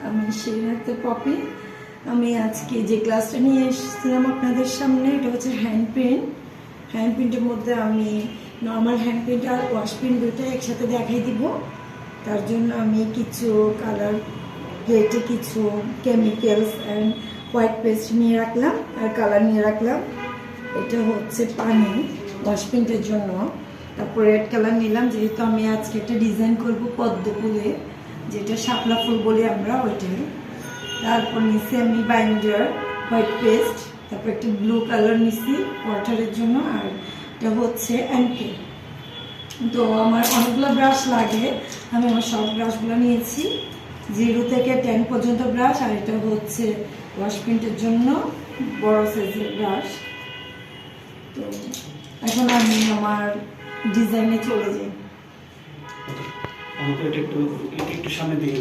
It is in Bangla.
আমি শিরিনাতে পপি। আমি আজকে যে ক্লাসটা নিয়ে এসেছিলাম আপনাদের সামনে, এটা হচ্ছে হ্যান্ড প্রিন্ট। হ্যান্ড প্রিন্টের মধ্যে আমি নর্মাল হ্যান্ড প্রিন্ট আর ওয়াশ প্রিন্ট দুটো একসাথে দেখাই দিব। তার জন্য আমি কিছু কালার প্লেটে কিছু কেমিক্যালস অ্যান্ড হোয়াইট পেস্ট নিয়ে রাখলাম আর কালার নিয়ে রাখলাম। এটা হচ্ছে পানি ওয়াশ প্রিন্টের জন্য। তারপর রেড কালার নিলাম, যেহেতু আমি আজকে একটা ডিজাইন করব পদ্ম ফুলে, যেটা শাপলা ফুল বলি আমরা, ওইটাই। তারপর নিচ্ছি আমি বাইন্ডার হোয়াইট পেস্ট, তারপর একটা ব্লু কালার নিচ্ছি ওয়াটারের জন্য, আর এটা হচ্ছে এনকে। তো আমার অনেকগুলো ব্রাশ লাগে, আমি আমার সব ব্রাশগুলো নিয়েছি, 0 থেকে 10 পর্যন্ত ব্রাশ। আর এটা হচ্ছে ওয়াশ প্রিন্টের জন্য বড় সাইজের ব্রাশ। তো এখন আমি আমার ডিজাইনে চলে যাই। আমাকে এটা একটু সামনে দিকে